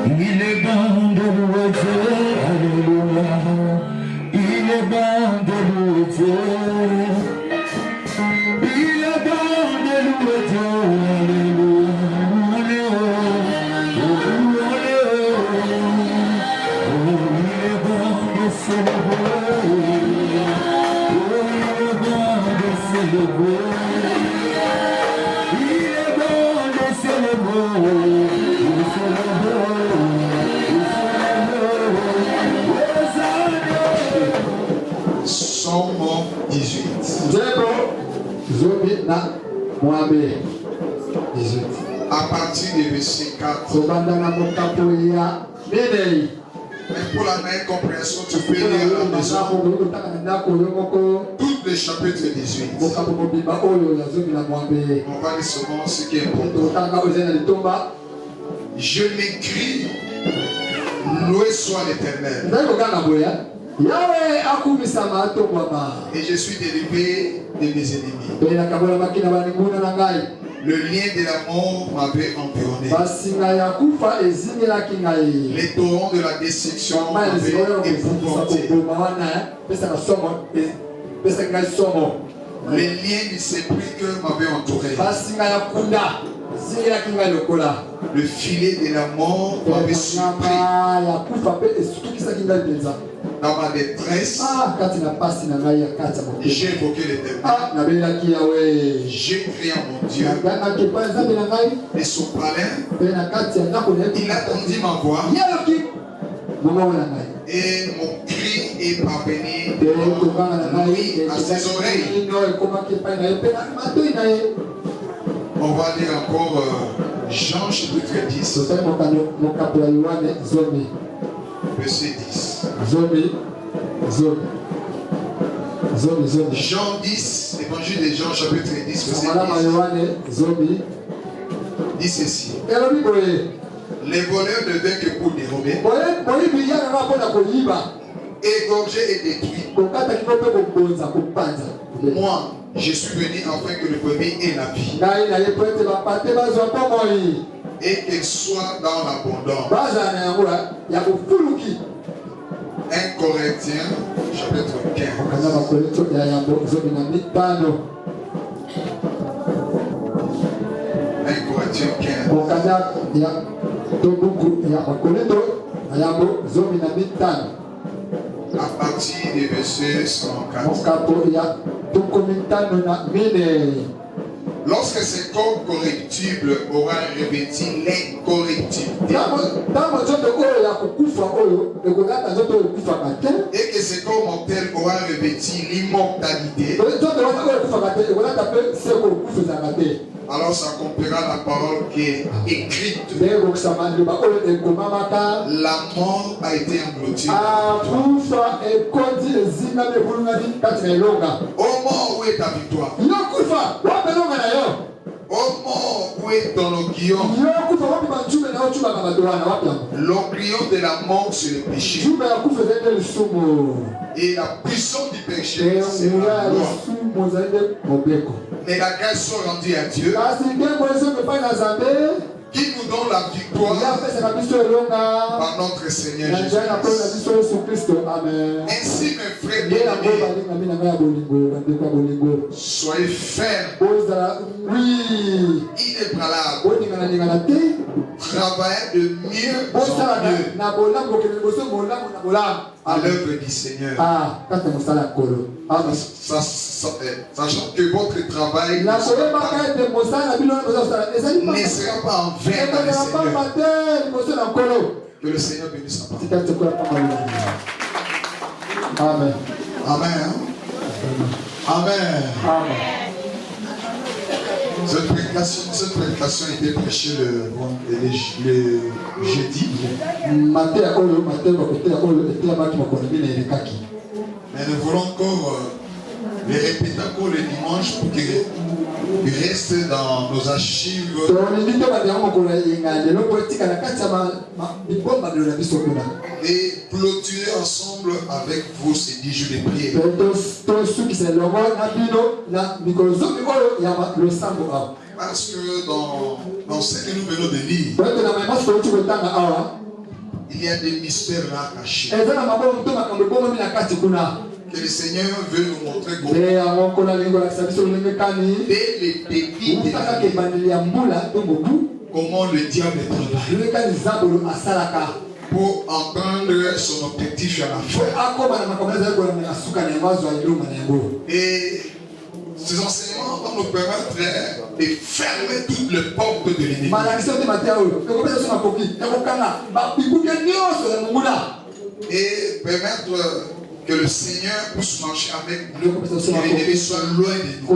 Il est bon de louer Dieu, alléluia. Il est bon de louer Dieu. Il est bon de louer Dieu, alléluia. Il est bon de célébrer. Il est bon de célébrer. Il est bon de célébrer. Somme 18. 18. À partir du verset 4. Mais pour la meilleure compréhension, tu peux lire à la maison tous les chapitres 18. On va lire seulement ce qui est important. Je m'écris, loué soit l'Éternel. Et je suis délivré de mes ennemis. Le lien de la mort m'avait environné. Les torrents de la destruction m'avaient épouvanté. Les liens du sépulcre m'avaient entouré. Le filet de la mort m'avait surpris. Dans ma détresse, j'ai évoqué l'Éternel. J'ai crié à mon Dieu. Et son palais, il a entendu ma voix. Et mon cri est parvenu à ses oreilles. On va lire encore Jean chapitre 10. Verset 10. Jean 10, évangile de Jean chapitre 10, verset 10. Dit ceci. Les voleurs ne viennent que pour dérober, égorger et détruire. Moi, je suis venu afin que le premier ait la vie et qu'elle soit dans l'abondance. 1 Corinthiens chapitre 15. 1 Corinthiens 15. À partir du verset 104. Lorsque ce corps corruptible aura revêtu l'incorruptibilité et que ce corps mortel aura revêtu l'immortalité, alors s'accomplira la parole qui est écrite. La mort a été engloutie. Ô mort, où est ta victoire? Ô mort, où est ton aiguillon? L'aiguillon de la mort, c'est le péché. Et la puissance du péché, c'est la loi. Mais la grâce soit rendue à Dieu, qui nous donne la victoire par notre Seigneur Jésus-Christ. Ainsi, mes frères bien-aimés, soyez fermes, inébranlables, travaillez de mieux en mieux à l'œuvre du Seigneur. Sachant que votre travail ne sera pas en vain dans le Seigneur. Que le Seigneur bénisse sa parole. Amen. Amen. Amen. Amen. Cette prédication a été prêchée le jeudi. Mais nous voulons encore les répéter encore le dimanche pour qu'il reste dans nos archives. Et clôturer ensemble avec vous ces 10 jours de prière. Parce que dans ce que nous venons de lire, il y a des mystères là cachés. Que le Seigneur veut nous montrer beaucoup. Dès le début de la vie, comment le diable travaille pour entendre son objectif à la fin. Et ces enseignements vont nous permettre de fermer toutes les portes de l'ennemi. Et permettre que le Seigneur puisse marcher avec nous, que l'ennemi soit loin de nous.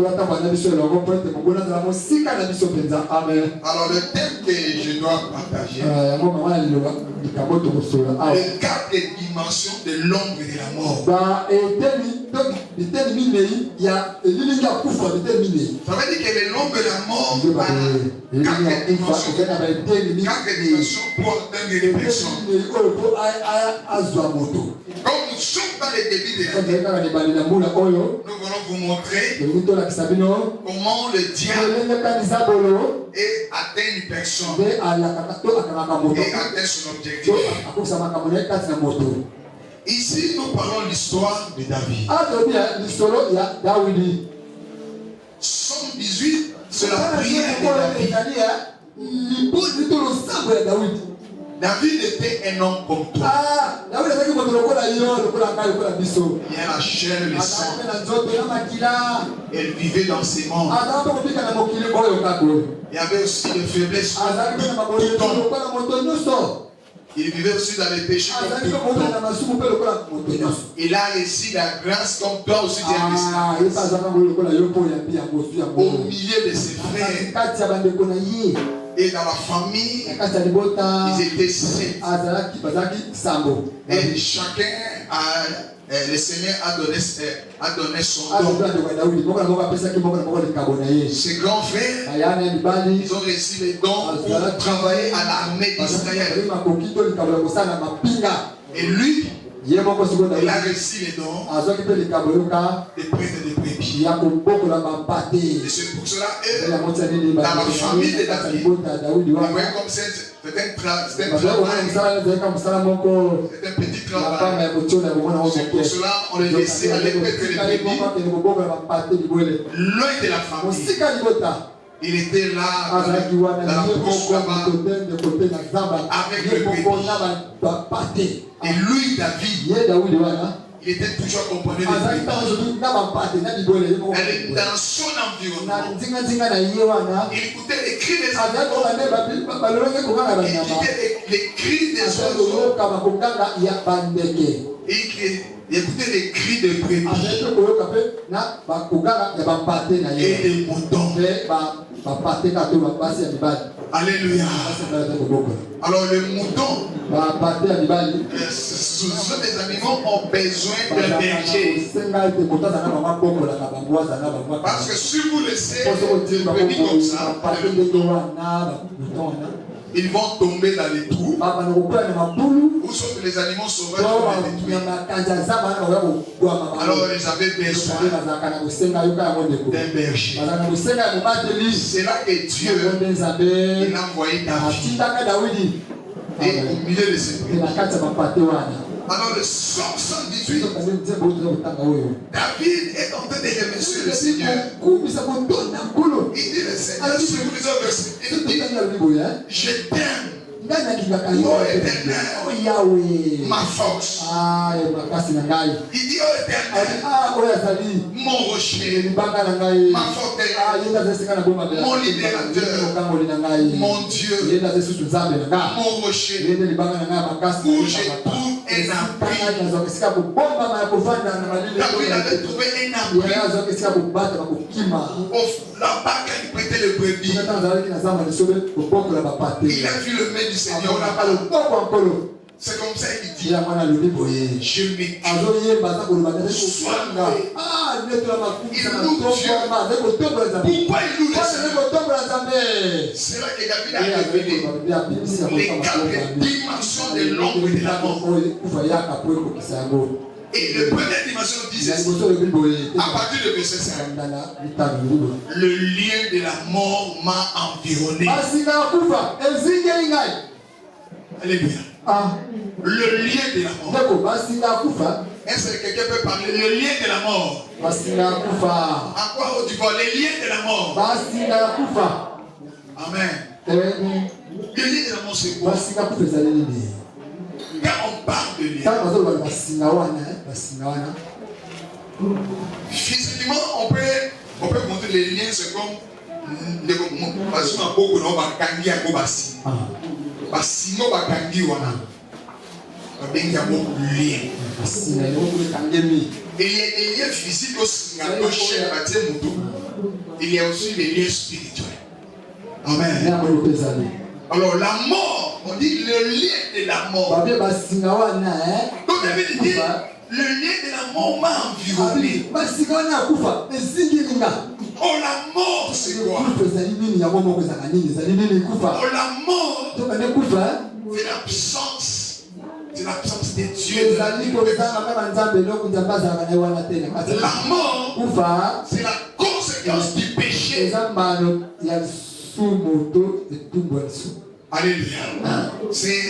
Alors le thème que je dois partager, les 4 dimensions de l'ombre et de la mort. Ça veut dire que l'ombre et la mort a 4 dimensions pour atteindre les personnes. Comme nous sommes dans les débuts de la vie, nous allons vous montrer comment le diable atteint une personne et atteint son objectif. Ici, nous parlons de l'histoire de David. Somme 18, c'est la prière de David. David était un homme comme toi. Il y a la chair, le sang. Elle vivait dans ces mondes. Il y avait aussi des faiblesses. Il vivait aussi dans les péchés comme tout le monde. Il a reçu la grâce comme toi aussi tu as reçu la grâce. Au milieu de ses frères et dans la famille, ils étaient 7. Et chacun le Seigneur a donné son don. Ses grands frères, ils ont reçu les dons pour travailler à l'armée d'Israël. Et lui, il a reçu les dons des prêtres de brebis. Et c'est pour cela que dans la famille de David, vous voyez comme c'est un petit travail. C'est pour cela qu'on le laissait aller prêter les brebis loin de la famille. Il était là dans la bouche là-bas avec le brebis. Et lui, David, il était toujours accompagné de brebis. Dans son environnement, il écoutait les cris des oiseaux. Il écoutait les cris de brebis et des moutons. Alléluia. Alors le mouton, ce sont des animaux qui ont besoin d'un berger. Parce que si vous laissez les brebis comme ça, ils vont tomber dans les trous. Où sont les animaux sauvages pour les détruire. Alors ils avaient besoin d'un berger. C'est là que Dieu il a envoyé David. Et au milieu de ses prières. Alors le Somme 118, David est en train de remercier le Seigneur. Il dit le Seigneur sur plusieurs versets. Il dit, je t'aime. Oh Éternel, ma force. Il dit, oh Éternel, mon rocher, ma forteresse, mon libérateur, mon Dieu, mon rocher, où je trouve un abri. David avait trouvé un abri. Là-bas, quand il prêtait le brebis, il a vu le main du Seigneur là-bas. C'est comme ça qu'il dit, je m'équipe. Sois-moi. Il loue Dieu. Pourquoi il loue le Seigneur? C'est là que David a révélé les 4 dimensions de l'ombre et de la mort. Et la première dimension dit ceci, à partir de verset 5, le lien de la mort m'a environné. Alléluia. Ah. Le lien de la mort. Est-ce que quelqu'un peut parler? Le lien de la mort. À quoi tu vois? Les liens de la mort. Amen. Le lien de la mort, c'est quoi? Quand on parle de lien, physiquement, on peut montrer les liens, c'est comme parce qu'on a beaucoup de bakangi à Kobasi. Basino bakangi wana. Il y a beaucoup de liens. Et les liens physiques aussi, il y a aussi les liens spirituels. Amen. Alors la mort, on dit le lien de la mort. Donc David dit, le lien de la mort m'a environné. Oh la mort, c'est quoi? Oh la mort, c'est l'absence de Dieu. La mort, c'est la conséquence du péché. Alléluia. C'est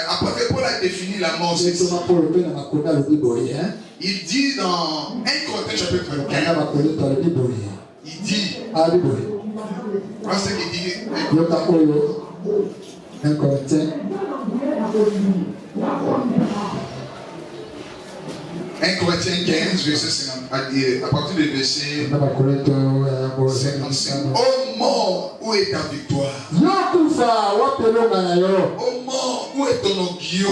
apôtre Paul a défini la mort. Il dit dans 1 Corinthiens chapitre 15. Il dit. Voilà ce qu'il dit. 1 Corinthiens. 1 Corinthiens 15, verset 50, à partir du verset 55. Oh mort, où est ta victoire? Oh mort, où est ton aiguillon?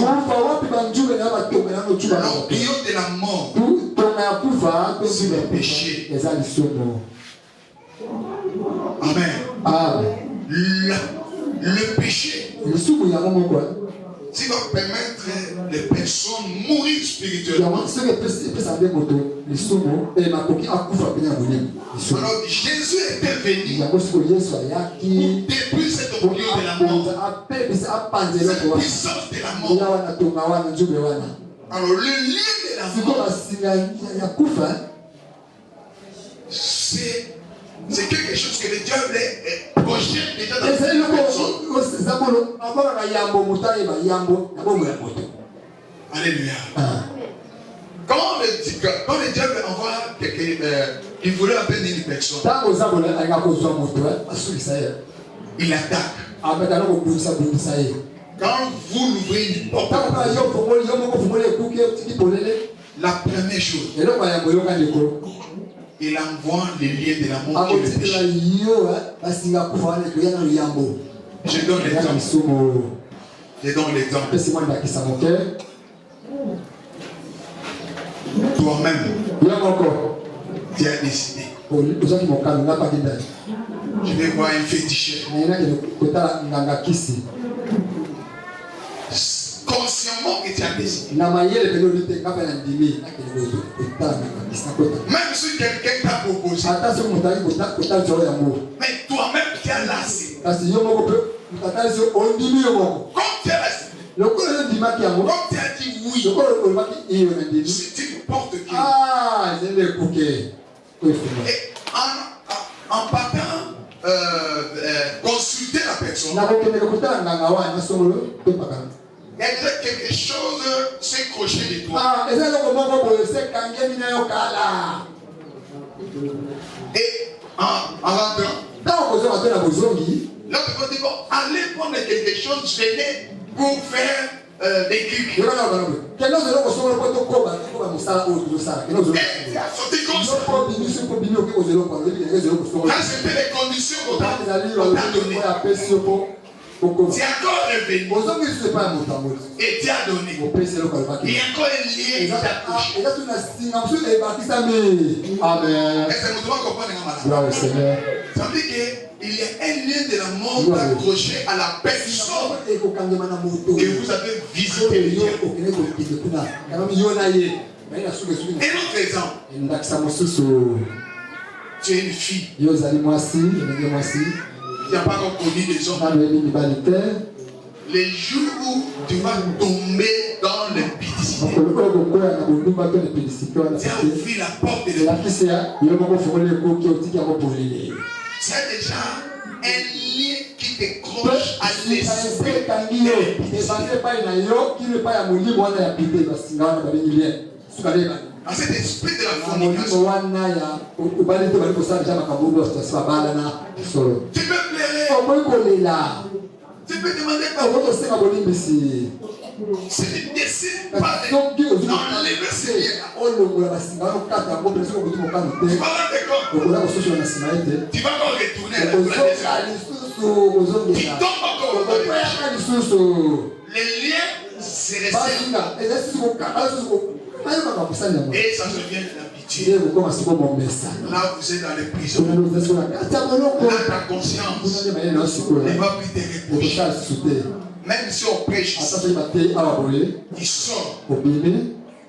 L'aiguillon de la mort, c'est le péché. Amen. Le péché, s'il va permettre les personnes mourir spirituellement. Alors Jésus était venu pour détruire cet aiguillon de la mort, cette puissance de la mort. Alors le lien de la mort, c'est quelque chose que le diable projette déjà dans une personne. Alléluia. Quand le diable envoie quelqu'un, il voulait appeler une personne, il attaque. Quand vous l'ouvrez une porte, la première chose, il envoie les liens de l'amour qui le péché. Je donne l'exemple. Toi-même, tu as décidé. Je vais voir un féticheur. Consciemment que tu as décidé. Même si quelqu'un t'a proposé, mais toi-même tu as lassé. Comme tu as lassé, comme tu as dit oui, c'est une porte qui. Et en partant consulter la personne, il y a déjà quelque chose s'est croché de toi. Et en rentrant, l'autre va dire bon, allez prendre quelque chose, venez pour faire des clics. Et tu as sorti comme ça. Là, c'était les conditions qu'on t'a données. Tu es encore revenu et tu as donné. Il y a encore un lien qui t'a touché. Amen. Est-ce que nous devons comprendre? Ça veut dire qu'il y a un lien de la mort accroché à la personne que vous avez visité. Un autre exemple. Tu es une fille. Tu n'as pas encore connu des hommes. Les jours où tu vas tomber dans l'impudicité, tu as ouvert la porte de la. C'est déjà un lien qui te croche à l'esprit. À cet esprit de la fornication. Tu peux pleurer. Tu peux demander pardon. Si tu décides pas d'enlever ces liens, tu vas rendre compte. Tu vas encore retourner à la maison. Tu tombes encore. Les liens se resserrent. Et ça devient une habitude. Là, vous êtes dans les prisons. Là, ta conscience ne va plus te reprocher. Même si on prêche ici, il sort.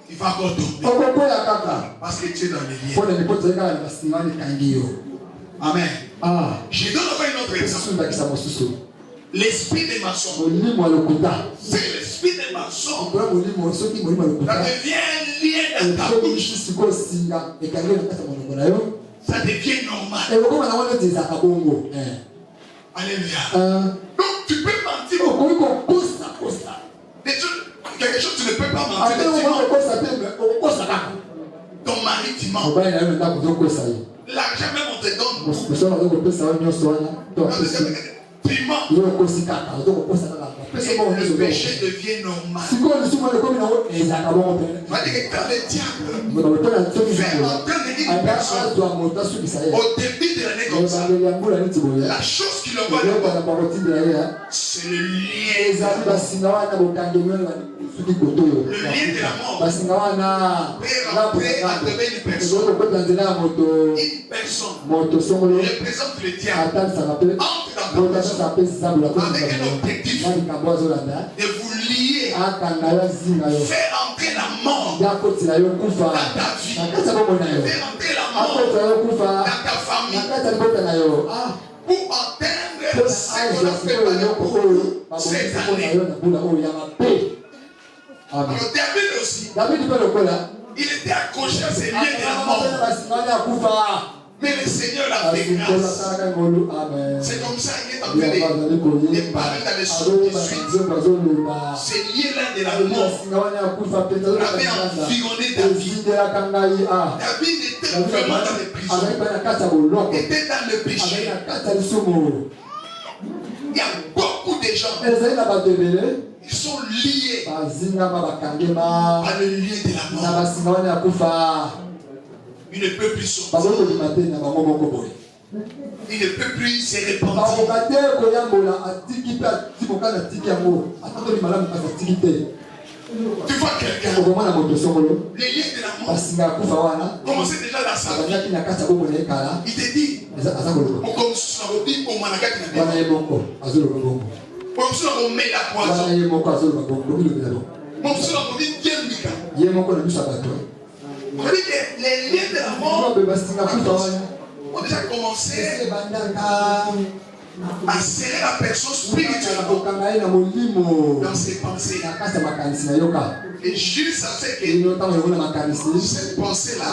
Il va encore tomber. Parce que tu es dans les liens. Amen. Je donne encore un autre exemple. L'esprit des maçons. C'est l'esprit des maçons. Ça devient un lien dans ta bouche. Ça devient normal. Alléluia. Donc tu peux mentir. Quelque chose tu ne peux pas mentir. Ton mari tu mens. L'argent même on te donne. Tu mens. Et le péché devient normal. On dit que quand le diable fait entendre une personne au début de l'année comme ça, la chose qui le voit d'abord, c'est le lien de la mort. Le lien de la mort peut rentrer à travers une personne. Une personne représente le diable. Entre dans ta personne avec un objectif de vous lier, faire entrer la mort dans ta vie, faire entrer la mort dans ta famille, pour atteindre ce qu'on a préparé pour cette année. Alors David aussi, il était accroché à ces liens de la mort. Mais le Seigneur l'a fait grâce. C'est comme ça qu'il est en train de parler dans le psaume 18. Ces liens-là de la mort avaient environné David. David était vraiment dans les prisons. Était dans le péché. Il y a beaucoup de gens. Ils sont liés par le lien de la mort. Il ne peut plus sortir. Il ne peut plus se repentir. Tu vois quelqu'un, les liens de la mort commençaient déjà dans sa vie. Il te dit, on commence à dire au Managati, on met la poison. On dit que les liens de la mort ont déjà commencé à serrer la personne spirituellement dans ses pensées. Et juste à ce que cette pensée-là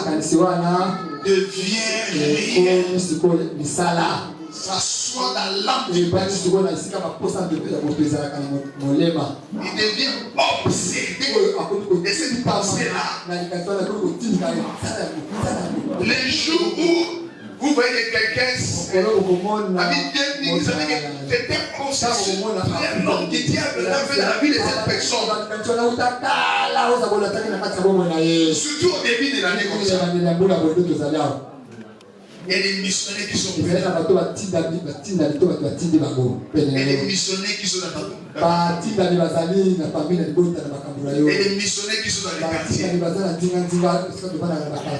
devient réelle, s'assoit dans l'âme du personne. Il devient obsédé de cette pensée-là. Les jours où vous voyez quelqu'un habite bien, vous savez que c'est un processus très long que Diable a fait dans la vie de cette personne. Surtout au début de l'année comme ça. Il y a des missionnaires qui sont prêts. Il y a des missionnaires qui sont dans il y a des missionnaires qui sont dans les quartiers.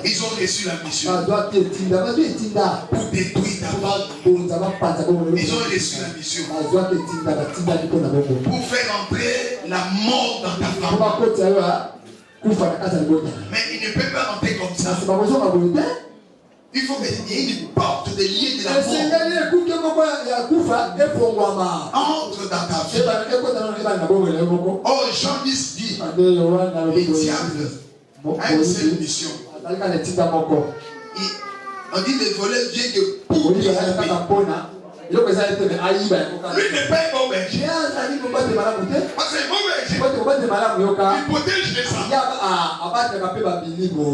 Ils ont reçu la mission pour détruire ta vie. Ils ont reçu la mission pour faire entrer la mort dans ta famille. Mais il ne peut pas rentrer comme ça. Il faut qu'il y ait une porte de lien de la mort. Entre dans ta vie. Oh, Jean 10 dit, le diable a une seule mission. On dit le voleur vient que pour tuer. Lui n'est pas un bon berger. Parce que bon berger, il protège les âmes.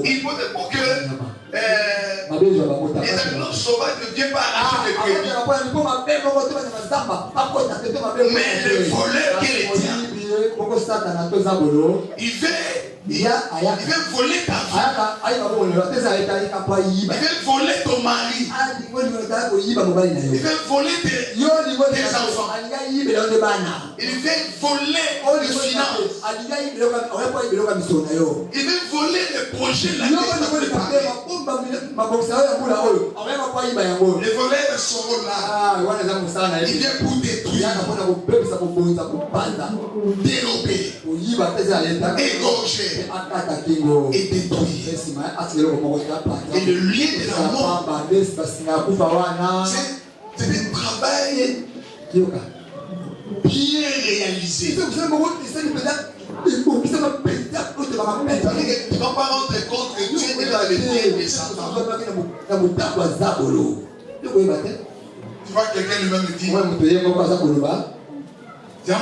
Il protège pour que les animaux sauvages ne viennent pas arracher les brebis. Mais le voleur qui les tient, il veut voler ta vie. Il veut voler ton mari. Il veut voler tes enfants. Il veut voler les finances. Il veut voler les projets. Les voleurs sont là. Il vient pour détruire, dérober, égorger et détruire. Et le lien de la mort, c'est un travail bien réalisé. Tu ne vas pas rendre compte que tu es dans les pieds de Satan. Tu vois quelqu'un lui-même me dire, c'est un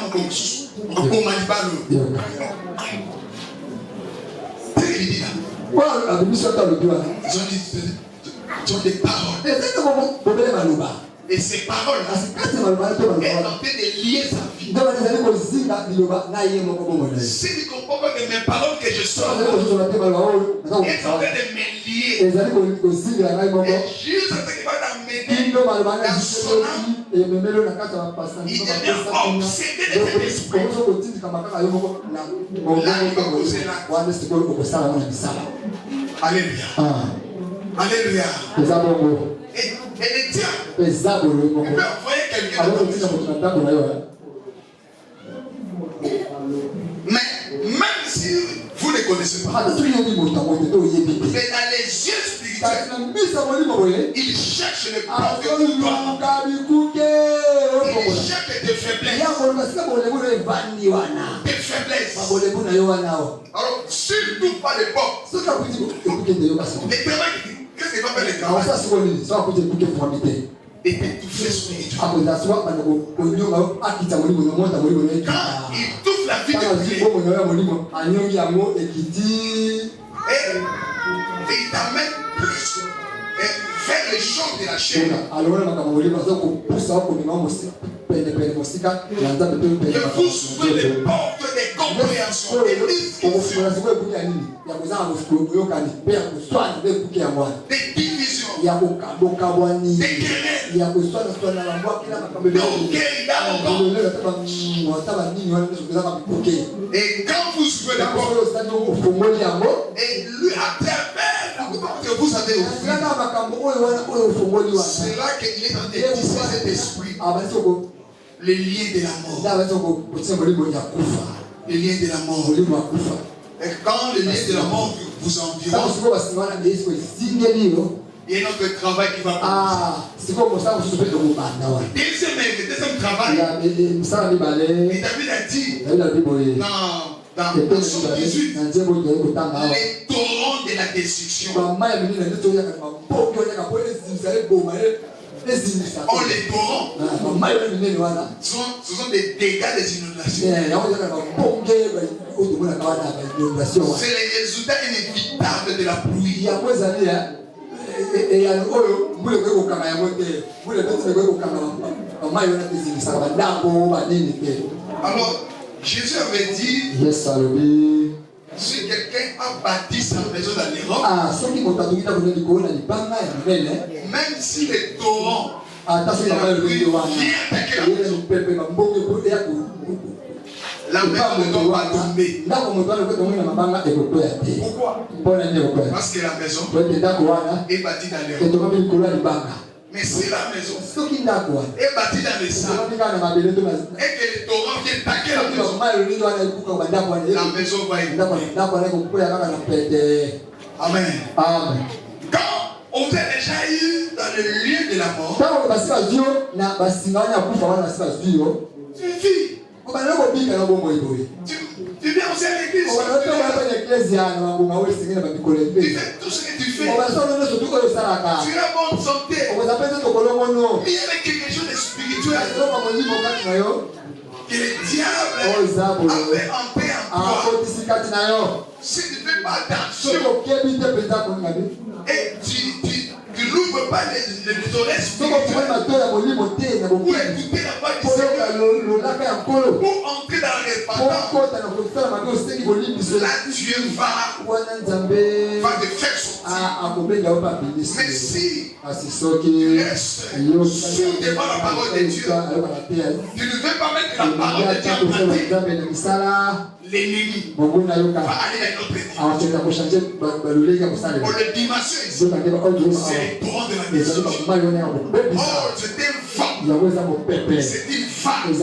ils ont des paroles. Et ces paroles-là, elles sont en train de lier sa vie. Si tu ne comprends pas que mes paroles que je sors, elles sont en train de me lier. Et juste ce qui va t'amener dans son âme, il devient obsédé de cet esprit. Là, il va causer l'acte. Alléluia. Alléluia. Et le diable, il peut envoyer quelqu'un dans ta maison. Mais même si vous ne connaissez pas, mais dans les yeux spirituels, il cherche le plan que tu dois. Il cherche tes faiblesses. Tes faiblesses. Alors, surtout pas les portes. Les témoins, qu'est-ce qu'il va faire les travaux? Et t'étouffer spirituellement. Quand il touche la vie de Dieu, et il t'amène plus vers les choses de la chair. Que vous ouvrez les portes des compréhensions, des discussions, des divisions, des querelles, et quand vous ouvrez les portes, et lui à travers la porte que vous avez ouverte, c'est là qu'il est en train de tisser cet esprit. Les liens de la mort. Les liens de la mort. Et quand les liens de la mort vous environnent, il y a notre travail qui va commencer. Deuxième travail, et David a dit dans Psaume 18, les torrents de la destruction. Oh, les torrents, ce sont des dégâts des inondations. C'est les résultats inévitables de la pluie. Alors, Jésus avait dit, si quelqu'un a bâti sa maison dans les rocs, même si les torrents viennent attaquer la maison ne doit pas tomber. Pourquoi? Parce que la maison est bâtie dans les rocs. Mais si la maison est bâtie dans les sables et que les torrents viennent attaquer la maison va être. Amen. Quand on a déjà eu dans le lieu de la mort, tu vis. Tu viens aussi à l'église. Tu fais tout ce que tu fais. fais. Tu es en bonne santé. Mais il y avait quelque chose de spirituel que le diable avait en paix en toi. Si tu ne fais pas attention et tu n'ouvres pas les oreilles spirituelles pour écouter la voix du Seigneur, pour entrer dans la repentance, là Dieu va te faire sortir. Mais si tu restes sous devant la parole de Dieu, tu ne veux pas mettre la parole de Dieu en pratique, l'ennemi va aller dans notre dimension. Pour le dimension ici, c'est le tour de la maison. Oh, c'est une femme. C'est une femme.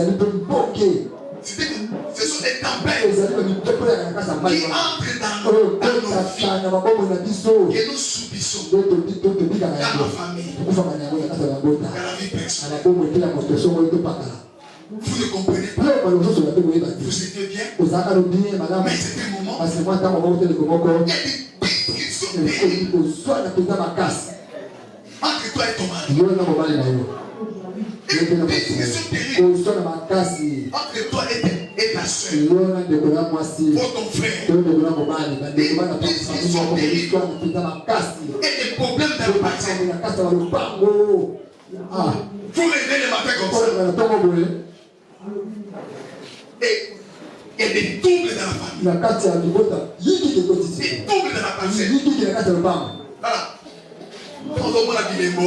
Ce sont des tempêtes qui entrent dans nos vies, que nous subissons dans nos familles, dans la vie personnelle. Vous ne comprenez pas. Vous étiez bien. Mais c'était un moment. Il y a des bêtes qui sont terribles entre toi et ton mari. Des bêtes qui sont terribles entre toi et ta soeur. Pour ton frère. Des bêtes qui sont terribles. Et des problèmes dans le passé. Vous levez le matin comme ça. Et il y a des troubles dans la famille. Des troubles dans la pensée. Voilà. Quand on voit la Bible,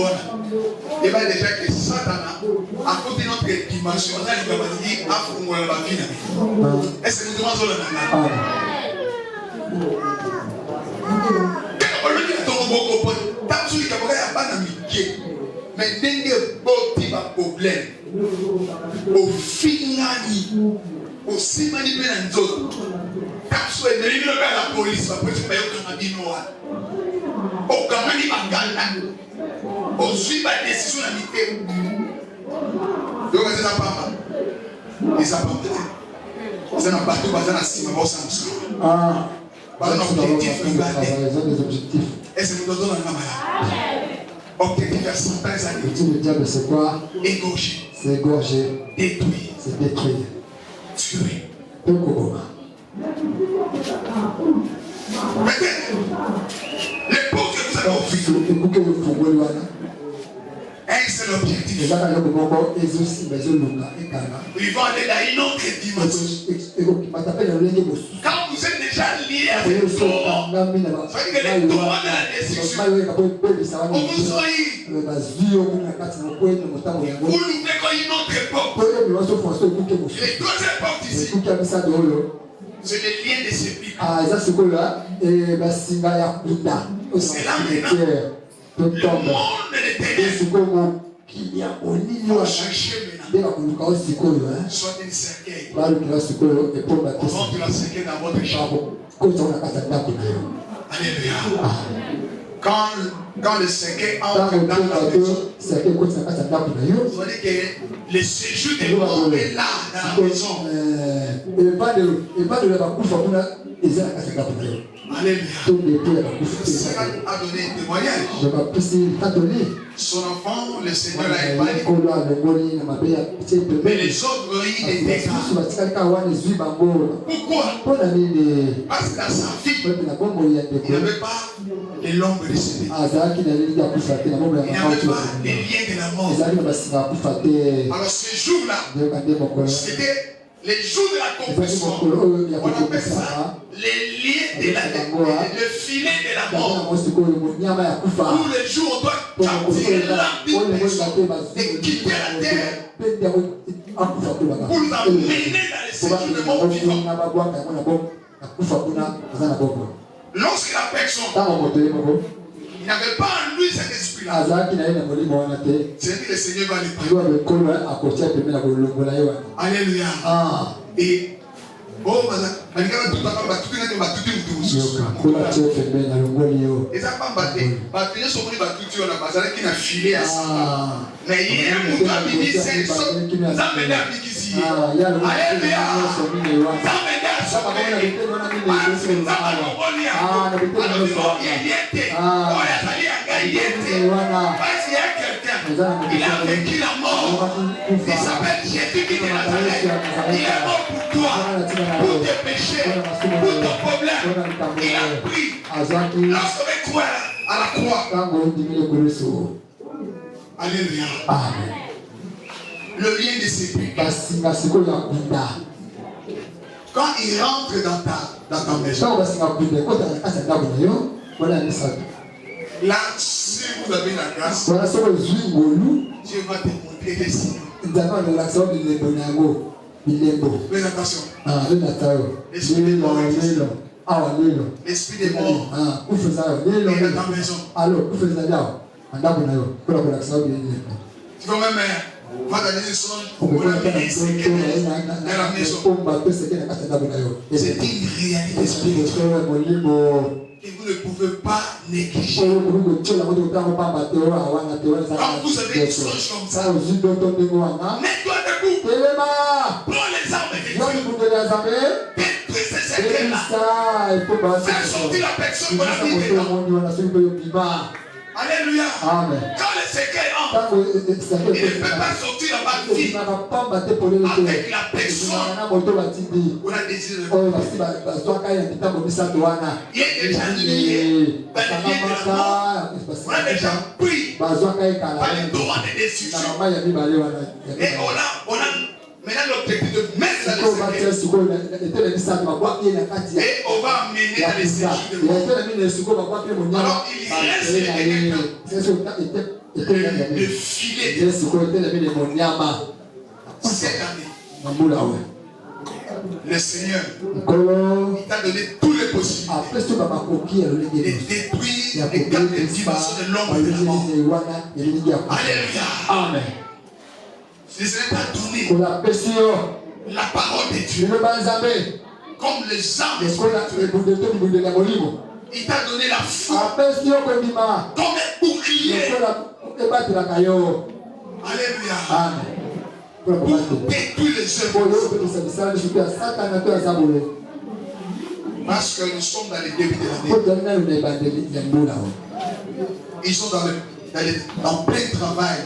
il y a déjà que Satan, à côté de notre dimension, on a dit est-ce que nous demandons cela? Mais dès que tu as un problème, au final, aussi manipulé dans d'autres. Quand tu es venu à la police, après tu payes au Canada noir. Au Canada, on suit la décision d'amitié. Donc, c'est ça pas. Et ça pas peut-être. C'est un bateau basé dans la cime, on s'en sort. Ah. Un objectif, regardez. Est-ce que nous donnons un camarade? Objectif à 100 ans. Le diable, c'est quoi? Égorger. C'est égorger. Détruire. C'est détruire. Tuer. L'époque que vous avez offert. Un seul objectif. Ils vont aller dans une autre dimension. Quand vous êtes déjà lié avec le taureau, ça veut dire que les taureaux de la destruction, on vous soigne. Vous l'ouvrez comme une autre porte. Les deux portes ici, c'est le lien de ces pics. C'est là maintenant. Le monde de l'éternel. On cherche maintenant. Soit une cercueil. On rentre la cercueil dans votre chambre. Alléluia. Quand le cercueil entre dans la maison, ça veut dire que le séjour des morts est là dans la maison. Alléluia. Le Seigneur a donné un témoignage. Son enfant, le Seigneur l'a épargné. Mais les autres ont eu des dégâts. Pourquoi? Parce que dans sa vie, il n'avait pas les lombes de ses vies. Il n'avait pas les liens de la mort. Alors ce jour-là, c'était les jours de la confession. On appelle ça les liens de la mort, le filet de la mort. Tous les jours, on doit sortir l'âme d'une personne et quitter la terre pour nous amener dans les séjours de mort vivant. Lorsque la personne, il n'avait pas en lui cet esprit-là, c'est que le Seigneur va le prendre. Alléluia. Et Alléluia. Il a vécu la mort. Il s'appelle Jésus qui est Nazareth. Il est mort pour toi, pour tes péchés, pour ton problème. Il a pris lorsqu'on croit à la croix. Alléluia. Amen. Le lien de sécurité. Quand il rentre dans ta maison, là, si vous avez la grâce, Dieu va te montrer les signes. Fais attention. L'esprit des morts L'esprit des morts est dans ta maison. Tu vas même voir dans les sons pour la ministre dans la maison. C'est une réalité spirituelle que vous ne pouvez pas négliger. Quand vous avez une source comme ça, mets-toi debout. Prends les armes de Dieu. Détruis ces secrets-là. Fais sortir la personne qu'on a mis dedans. Alléluia. Amen. Quand le secret entre, il ne peut pas sortir la vie avec la personne qu'on a désiré. Il est déjà lié dans le lien de la mort. On a déjà pris par les droits de destruction. Et on a maintenant l'objectif de mettre dans le secret. Et on va amener dans les séjours de mort. Alors il reste le filet de cette année. Le Seigneur, il t'a donné tous les possibilités de détruire les quatre dimensions de l'homme et de la mort. Alléluia. Amen. Le Seigneur t'a donné la parole de Dieu comme les armes spirituelles. Il t'a donné la foi comme un bouclier. Alléluia. Amen. Pour détruire les œuvres. Parce que nous sommes dans les débuts de l'année. Ils sont en plein travail.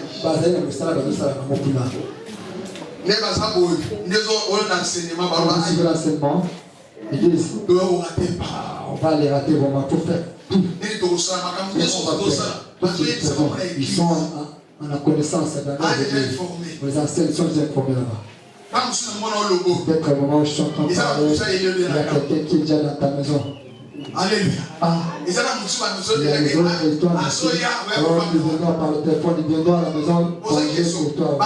Les enseignements, on va les rater vraiment pour faire tout. Ils sont en la connaissance. Les anciens sont déjà informés là-bas. Peut-être qu'à un moment où je suis en train de parler, il y a quelqu'un qui est déjà dans ta maison. Alléluia. Il y a les autres et toi, ils viendront par le téléphone, ils viendront à la maison pour toi.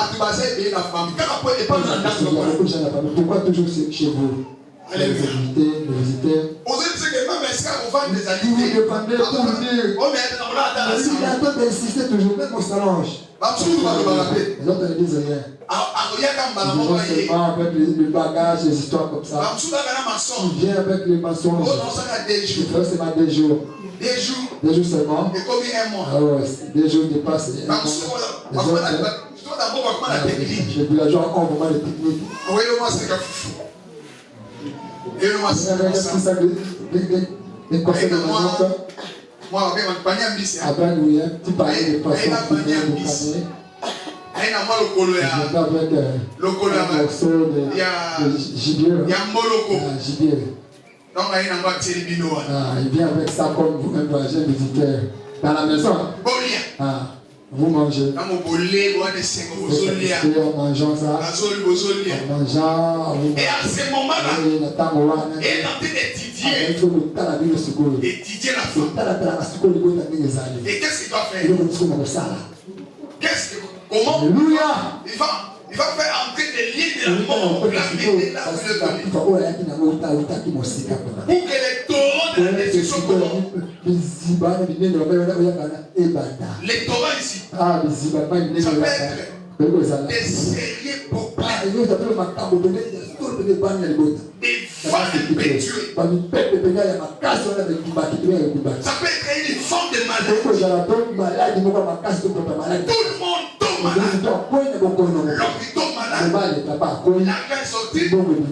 Pourquoi toujours chez vous? Les visiteurs. Vous dépendez pour dire. Il attend d'insister toujours, même on s'allonge. Les autres ne disent rien. Ils vont seulement avec le bagage, les histoires comme ça. Il vient avec les mensonges. Il fait seulement des jours. Des jours seulement. Ah ouais, des jours dépassent. Les villageois ont vraiment les techniques. Les conseils de mon après nous, tu parlais de façon de avec un morceau de gibier. Il vient avec ça comme vous, un voyageur visiteur. Dans la maison, vous mangez. En mangeant ça, en mangeant, et à ce moment-là, il est en train d'étudier la femme. Et qu'est-ce qu'il doit faire? Comment il va faire entrer des liens de la mort pour l'amener là où il est venu. Pour que les torrents de la destruction commencent. Les torrents ici, ça peut être des sérieux problèmes, des voies impétueuses. Ça peut être une forme de maladie. Tout le monde tombe malade. L'homme qui tombe malade, l'argent est sorti.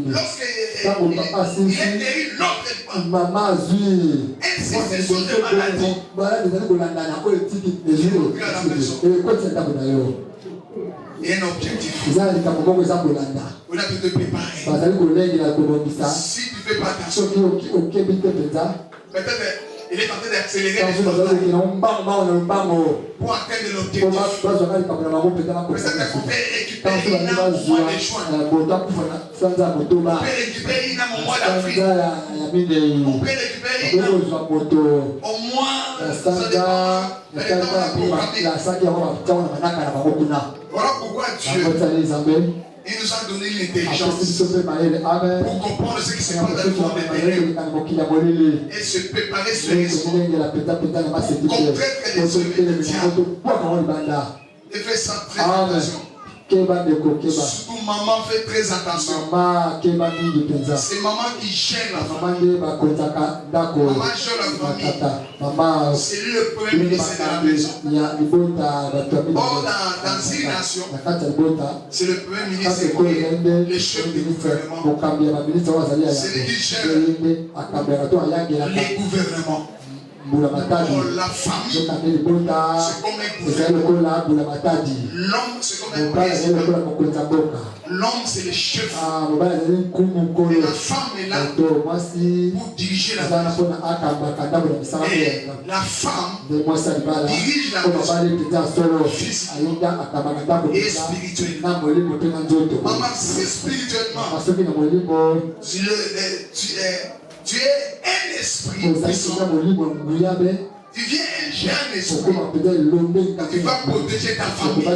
Lorsque il est guéri l'autre. Maman Zui. Ainsi, ce sont des maladies. Il y a un objectif. On a pu te préparer. Si tu ne fais pas attention, peut-être il est en train d'accélérer les choses pour atteindre l'objectif. Peut-être qu'on peut récupérer une âme au mois de juin. On peut récupérer une âme au mois d'avril. On peut récupérer une âme au mois, ça dépend. Voilà pourquoi Dieu il nous a donné l'intelligence pour comprendre ce qui se passe dans le monde intérieur et se préparer sérieusement. Contraire que les œuvres du diable. Et fais ça très attention. Surtout maman fait très attention. C'est maman qui gère la famille. Maman gère la famille. C'est lui le premier ministre de la maison. Or dans une nation, c'est le premier ministre qui est le chef du gouvernement. C'est lui qui gère les gouvernements. Pour la famille, c'est comme un gouvernement. L'homme, c'est comme un président. L'homme, c'est le chef. Et la femme est là pour diriger la maison. Et la femme dirige la maison physiquement et spirituellement. Maman, c'est spirituellement. Tu es un esprit puissant. Tu viens un jeune esprit. Tu vas protéger ta famille.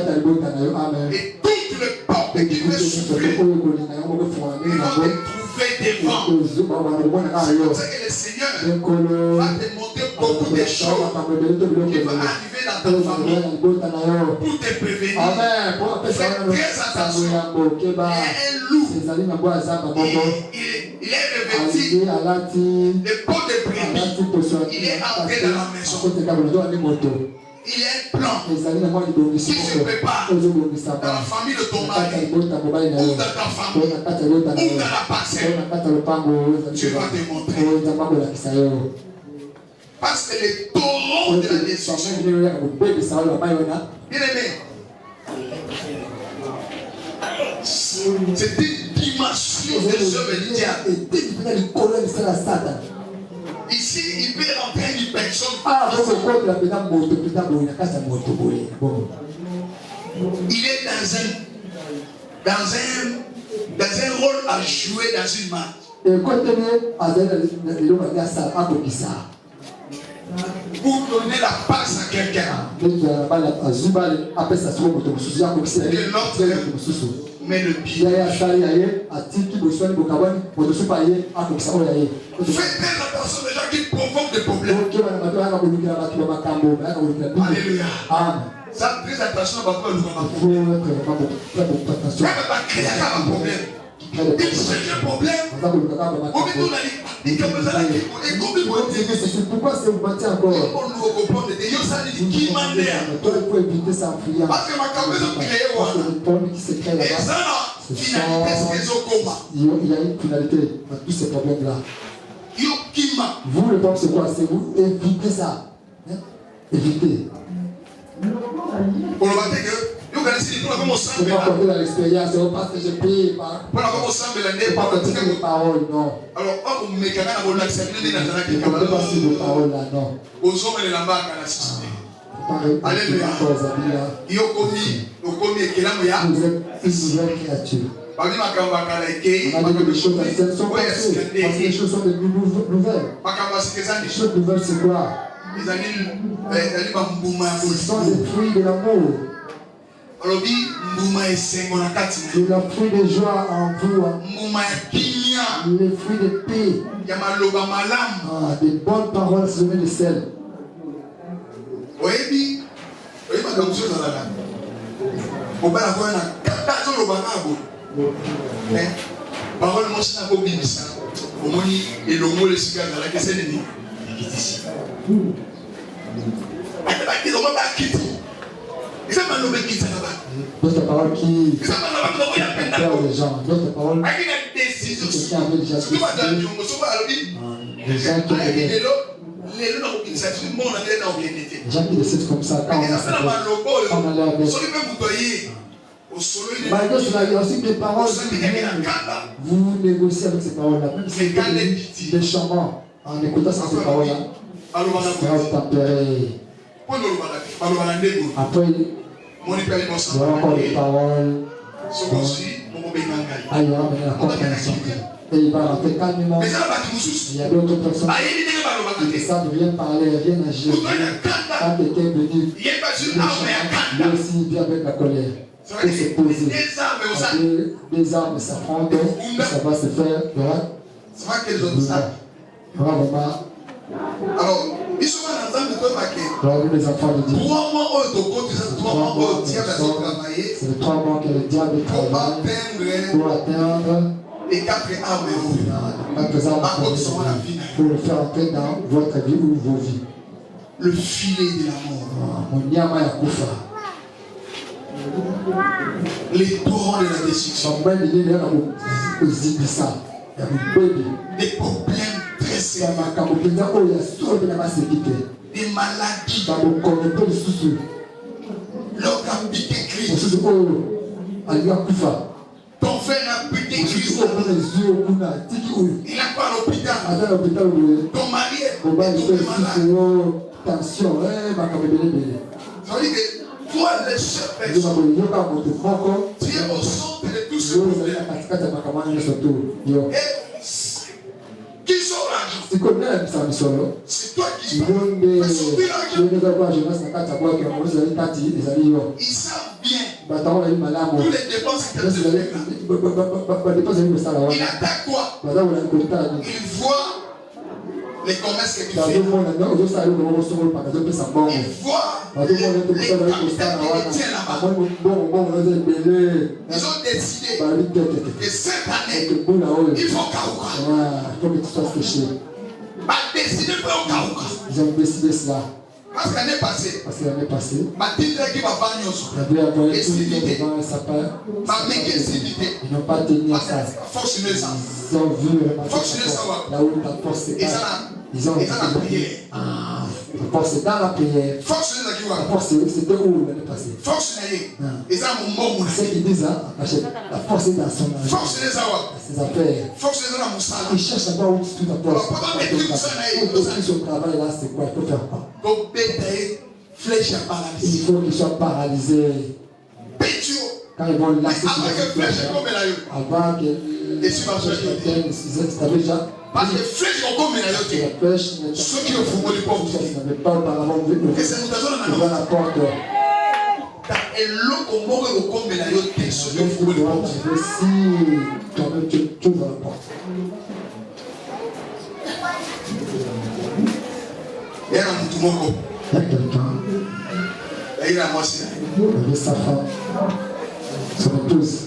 Et toutes les portes qui veulent souffrir, ils vont te trouver devant. C'est comme ça que le Seigneur va te montrer beaucoup de choses qui vont arriver dans ta famille pour te prévenir. Fais très attention. Il y a un loup. Il est revêtu de peau de brebis. Il est entré dans la maison. Il y a un plan qui se prépare dans la famille de ton mari, ou dans ta famille, ou dans la parcelle. Dieu va te montrer. Parce que les torrents de la destruction, bien aimé, c'est une dimension des œuvres du diable. Ici, il peut rentrer une personne. Il est dans un rôle à jouer dans une match. Pour donner la passe à quelqu'un. Mais le pied. Faites très attention aux gens qui provoquent des problèmes. Alléluia. Ça, très attention à problème. Il cherche un problème. Pourquoi c'est vous battez encore? Il faut éviter ça. Parce que ma il y a une finalité à tous ces problèmes-là. Vous, le peuple, c'est quoi? C'est vous évitez ça. Évitez. Vous pouvez apporter dans l'expérience, c'est parce que je prie par les paroles, non. Alors, on me pas sur vos paroles là, non. Alléluia. Vous êtes une nouvelle créature. On a dit que les choses anciennes sont passées, parce que les choses sont devenues nouvelles. Les choses nouvelles, c'est quoi? Ce sont les fruits de l'amour. C'est le fruit de joie en vous. Les fruits de paix. Des bonnes paroles semées de sel. Parole d'autres paroles qui perdent les gens. D'autres paroles décidé aussi. Quelqu'un avait déjà Surtout madame décidé. Diongo, souvent elle dit, Les gens qui ah, avaient- les gens qui s'attirent, bon, on a des gens qui étaient. les gens qui décident comme ça, quand on Mais a ça fait la ça, malobo, on allait avec. celui qui peut vous doyer, au solo, il est Malgré cela, il y a aussi des paroles au solo, qui il est viennent. là. Vous négociez avec ces paroles-là, même si C'est quand les c'est petits. des charmants. En écoutant ces paroles-là, Alors, ça va vous tempérer. Après, il y aura encore des paroles. Ah, il y aura maintenant la compréhension. Et il va rentrer calmement. Il y a d'autres personnes qui ne savent rien parler, rien agir. Quand quelqu'un est venu, lui aussi il vient avec la colère. Pour se poser. Après, des armes s'affrontent, ça va se faire. Il y aura vraiment. Alors, ils sont dans un Alors, les enfants de Dieu. 3 mois au travailler c'est les 3 mois que le diable pour travaille atteindre pour atteindre les 4 armes. pour le faire entrer dans votre vie ou vos vies. Le filet de la mort. Munyama ya kufa. Les torrents de la destruction. Mambo yenyewe yana kuzibisa. Ya kubebe. Des problèmes très sérieux. Makambo penza oyo ya solo na masekite. Des maladies. Babo konope lisusu. L'homme a piqué Christ. Lisusu oyo aliya kufa. Ton frère a piqué Christ. Il a pas à l'hôpital. Ton mari est tombé malade. Tension, ça veut dire que toi, le seul personne, tu es au centre de tout ce problème. Et qui sort l'argent? C'est toi qui sors. Mais sortir l'argent. Ils savent bien tous les dépenses que tu fais. Il attaque quoi? Il voit les commerces que tu fais. Il voit les capitales qui tiennent là-bas. Ils ont décidé que cette année, il faut Kaouka. Décidé de faire Kaouka. Ils ont décidé cela. Parce qu'année passée, Mathilde qui va vendre ils n'ont pas tenu à ça. Ils ont vu là où la force est. Ils ont la prière. La force est dans la prière. La force c'était où l'année passée? Ceux qui disent la force est dans son argent, ses affaires. Ils cherchent à voir où tout d'abord. Pour son travail là, c'est quoi? Il faut faire quoi? Il faut qu'ils soient paralysés. Quand ils vont lasser avant que c'était déjà. Parce que flèche qu'on met la yote. Ceux qui ont fumé les portes. Et c'est nous avons la porte. Et l'autre au moment où on met la yote, ceux qui ont fumé les portes. Si toi-même tu ouvres la porte. Il y a un mouton. Il y a quelqu'un. Il y a moi aussi. Avec sa femme. Son épouse.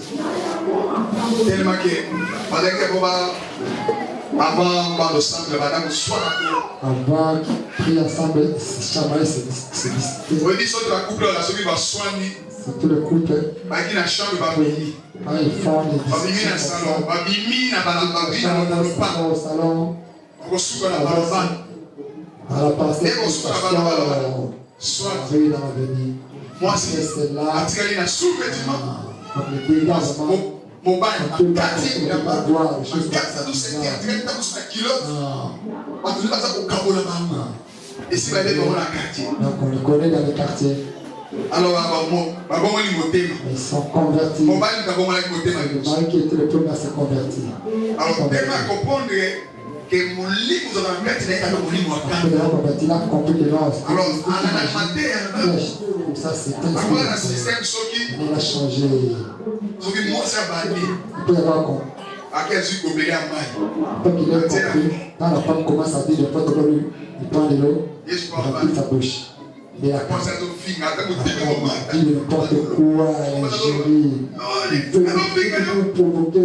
Tellement que, pendant que avant le centre, madame, soit avant qu'ils prient ensemble, Chamaï se disputent. vous dites que la couple, la celui va soigner. C'est tout le couple. Qui n'a chambre, va payer. Quand ils font des disputes. Au salon. On reçoit la balabane. À la passée, soit dans l'avenir. moi, c'est là. Attiré dans sous-vêtement. Comme les dégâts, mon bain, un quartier, un quartier, un kilote. Et si vous allez dans le quartier. Donc on le connaît dans le quartier. Alors, ils sont convertis. Le mari qui était le premier à se convertir. Alors, tellement comprendre que mon livre, vous avez un il a compris que non. Alors, en alimentaire, ça c'était un système, il a changé. Il peut y avoir compris. À quel sucre au béguin Tant qu'il est compris, quand la femme commence à dire de fois de l'eau, il prend de l'eau, il remplit sa bouche. Mais la femme dit n'importe quoi, elle est jolie. Il peut provoquer.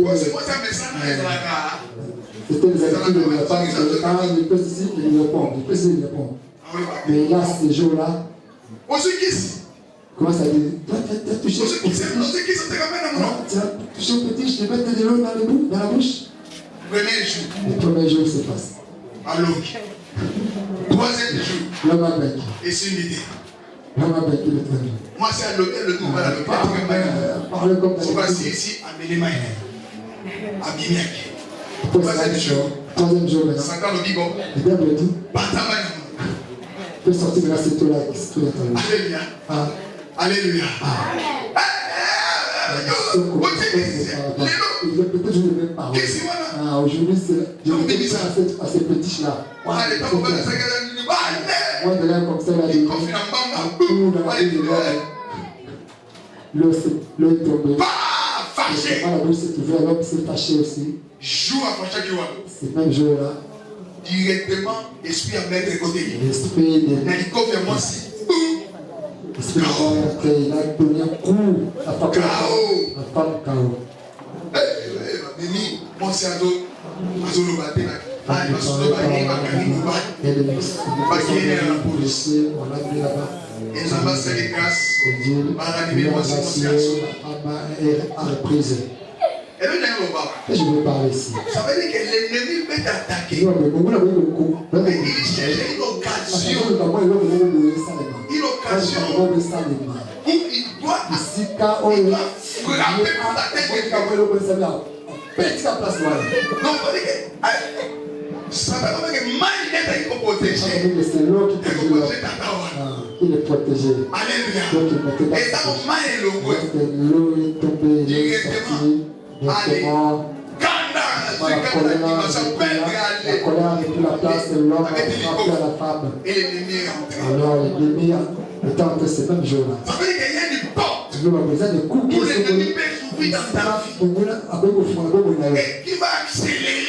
C'était les habitudes de la femme. Quand il peut ici, il répond. Il peut ici, il répond. Mais là, ces jours-là, comment ça dit? Tu as touché au petit, je te mets de l'eau dans la bouche. Premier jour. Le premier jour se passe. Alors, troisième jour. L'homme a vaincu. Et c'est une idée. L'homme a vaincu le premier. Moi, c'est à l'hôtel, le tout, voilà, Parle comme on va ici à Mélémaï, à Bimiak. troisième jour maintenant. 5 ans, le Bibo. Le diable dit, Pantamay. peut sortir de la cétole là, qui se trouve dans Alléluia. Alléluia. Peut-être je ne vais pas. Aujourd'hui, je ne vais pas à ces petits là. Moi, de là, comme ça, là, je dans la vie de l'eau est tombée. Fâché. La bouche s'est ouverte, l'homme s'est fâché aussi. Jour après chaque jour. Ce même jour-là, directement, l'esprit à mettre côté. l'esprit de il a donné un coup. La femme KO. Mon cerveau, je veux parler ici. ça veut dire que l'ennemi peut t'attaquer. Il Mais il cherche une occasion. Une occasion où il doit frapper pour ta tête. Non, ça veut dire que mal est protégé. Il est protégé. Alléluia. Et dans le mal est le L'eau est tombée, directement. La colère n'est plus la place de l'homme à frapper à la femme. Et l'ennemi est entré. Alors l'ennemi est entré ce même jour-là. Ça veut dire qu'il y a une porte Il y a besoin de coups où l'ennemi peut s'ouvrir dans ta vie. Et qui va accélérer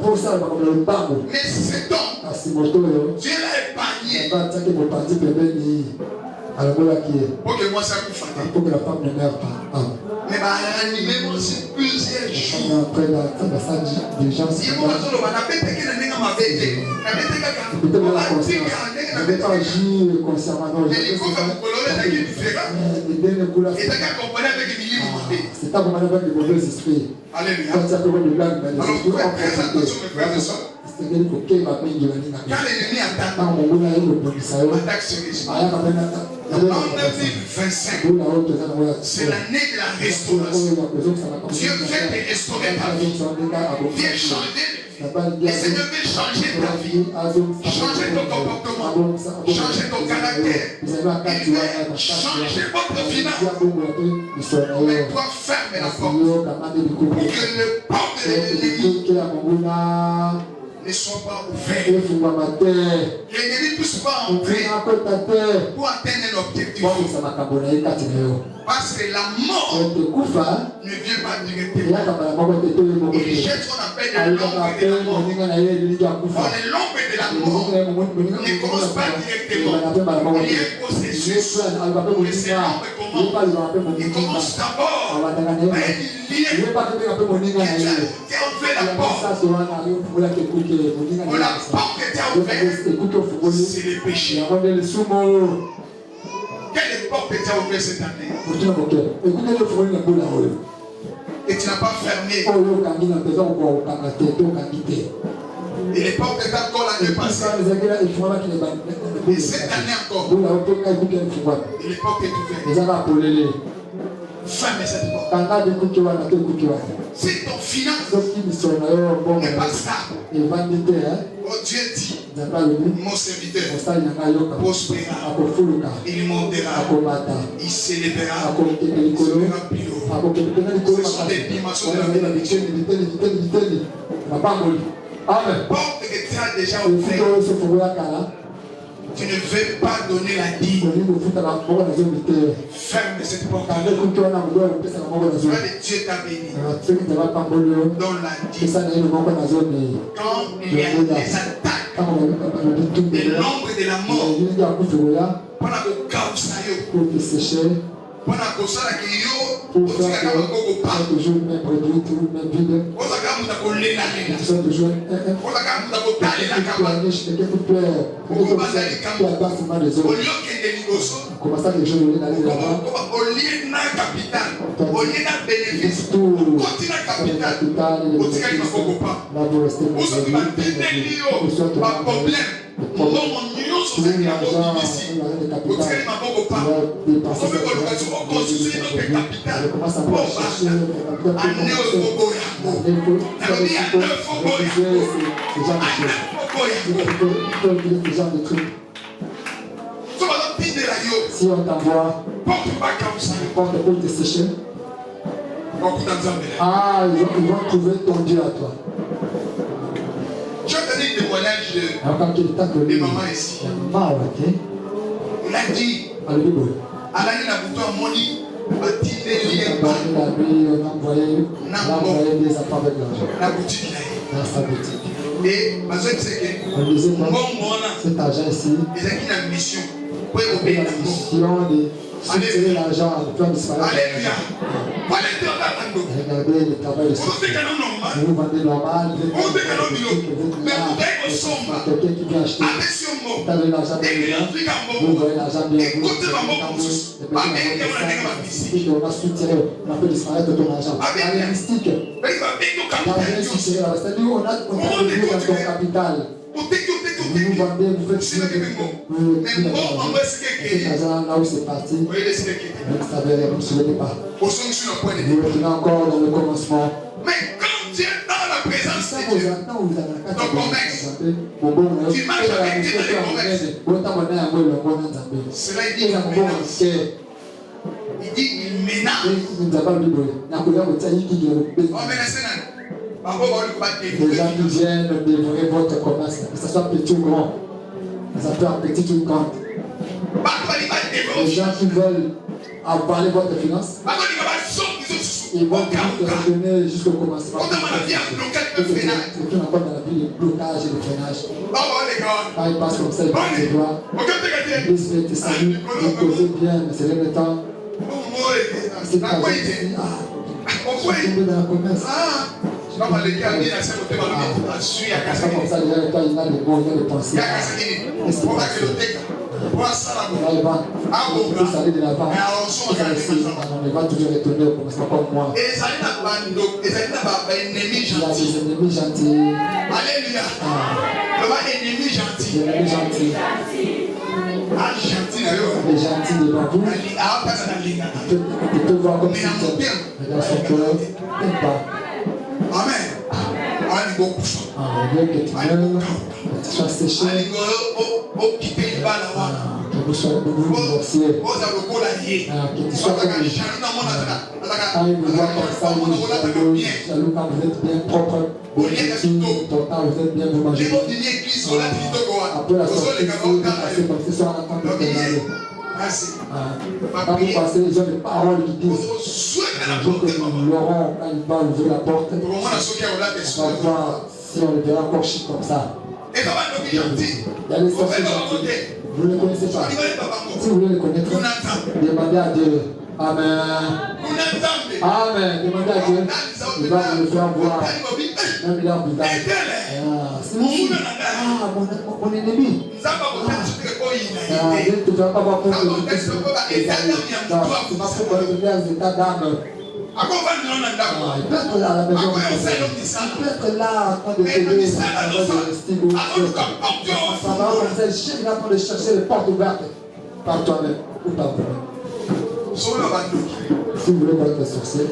pour ça. Mais c'est donc Dieu l'a épargné pour que moi ça vous fasse. pour que la femme ne meure pas. Mais animé aussi plusieurs jours. Après la diligence, Si vous avez la bête qui n'est pas ma bête, la bête qui peut-être la conscience. Je ne vais pas agir consciemment. Non, je vais c'est c'est pas comme avec les mauvais esprits. Alléluia. Quand tu as comme les blagues, mais les Alors, esprits faites très attention, mes frères et ont sœurs. c'est-à-dire que quelqu'un m'a mis de la ligne. Quand l'ennemi attaque, Quand mon boulot est le policier, attaque sérieusement. En 2025, c'est l'année de la restauration. Dieu veut te restaurer ta vie. Viens changer. Le Seigneur veut changer ta vie. Changer ton comportement. Changer ton caractère. Il veut changer votre finance. Mais toi, ferme la porte. Pour que le porte de l'ennemi ne soit pas ouvert. L'ennemi ne puisse pas entrer pour atteindre l'objectif. Parce que la mort ne vient pas directement. Il jette ce qu'on appelle l'ombre de la mort. Or, l'ombre de la mort ne commence pas directement. Il y a un processus où c'est l'ombre comment. Il commence d'abord par un lien qui a ouvert la porte. On la porte était ouverte, c'est le péché. Quelle porte était ouverte cette année? Et tu n'as pas fermé. Et les portes étaient encore l'année passée. Et cette année encore. Et les portes est ouverte. Ferme cette porte. Si ton finance n'est pas stable, oh Dieu dit, mon serviteur prospérera, il montera, il s'élèvera, il sera plus haut. Ce sont des dimensions de la vie. Amen. Porte que tu as déjà ouverte, tu ne veux pas donner la dîme. Ferme cette porte. Dieu t'a béni. Dans la dîme. Quand il y a des attaques de l'ombre de la mort, pendant que pendant que ça qui yo, on se gagne pas. toujours même produit, toujours même vide. On se gagne pas qu'on l'ait là. Ils sont toujours On se gagne pas qu'on t'aille là. On au lieu que des négociations, commence à les jeunes là-bas. au lieu de la capitale, Quand au lieu d'un bénéfice, continue à capital, au tiers de mon copain. Vous savez, pas de problème. Non, mon union sociale est ici. Au tiers de mon copain. Vous savez que l'occasion, on construit notre capital. On va à Néo-Fogo-Yango. Il y a 9 Fogo-Yango. Si on t'envoie, porte pour te sécher. Ah, ils vont trouver ton Dieu à toi. Je vais te donner le témoignage de maman ici. Il a dit, Alain n'a pas de money, on a envoyé des affaires avec l'argent. La boutique dans sa boutique. Et on disait que cet argent ici, il a une mission. Il a la mission de soutirer l'argent, de faire disparaître. Alléluia. Regardez le travail de ce vous vendez normal, quelqu'un qui vient acheter, tu as de l'argent bien, vous voyez l'argent bien, on a soutiré, on a fait disparaître ton argent. Allez, mystique, c'est-à-dire on a contribué dans ton capital. Vous nous vendez, vous faites cet argent là où c'est parti, vous ne savez, vous ne souvenez pas. Vous revenez encore dans le commencement. Mais quand tu es dans la présence de Dieu, ton commerce, tu marches avec Dieu dans le commerce. Cela dit qu'il menace. Il dit qu'il menace. On menace. Les gens qui viennent dévorer votre commerce, que ce soit petit ou grand, ça peut être petit ou grand. Les gens qui veulent avaler votre finance, ils vont vous donner jusqu'au commencement. C'est tout encore dans la vie, le blocage et le freinage. Quand ils passent comme ça, ils passent les doigts. Ils disent, te salut, vous causez bien, mais c'est le temps. C'est pas ici. Je suis tombé dans le commerce. C'est comme ça, il y a des bons, il y a des pensées. Qu'est-ce qui va se faire? Il va salir de la vente. Il va toujours retourner au commencement comme moi. Il y a des ennemis gentils. Alléluia. Ennemi gentil. Des ennemis gentils. Les gentils devant vous. Tu peux voir comme si tu es dans son cœur. Même pas. Amen. Bien que tu meurs, que tu sois séché, que vous soyez divorcié, que tu sois comme quand il vous voit comme ça, il est jaloux quand vous êtes bien propre, vous êtes bien, vous mangez. Après la sortie, vous passez comme si ça en attend de démarrer. Quand vous passez, les gens des paroles qui disent, le jour que nous l'aurons, quand il va ouvrir la porte, on va voir si on le verra encore chic comme ça. Il y a les sorciers gentils. Vous ne les connaissez pas. Si vous voulez les connaître, demandez à Dieu. Amen. Amen. Demandez à Dieu. Il va vous le faire voir. Même il est en visage. C'est lui. Mon ennemi. Dieu ne te fera pas voir pour le c'est pas pour les états d'âme. Il peut être là à la maison. Il peut être là en train de t'aider. Ça va comme ça. Il est en train de chercher les portes ouvertes par toi-même ou par vous-même. Si vous voulez voir votre sorcier,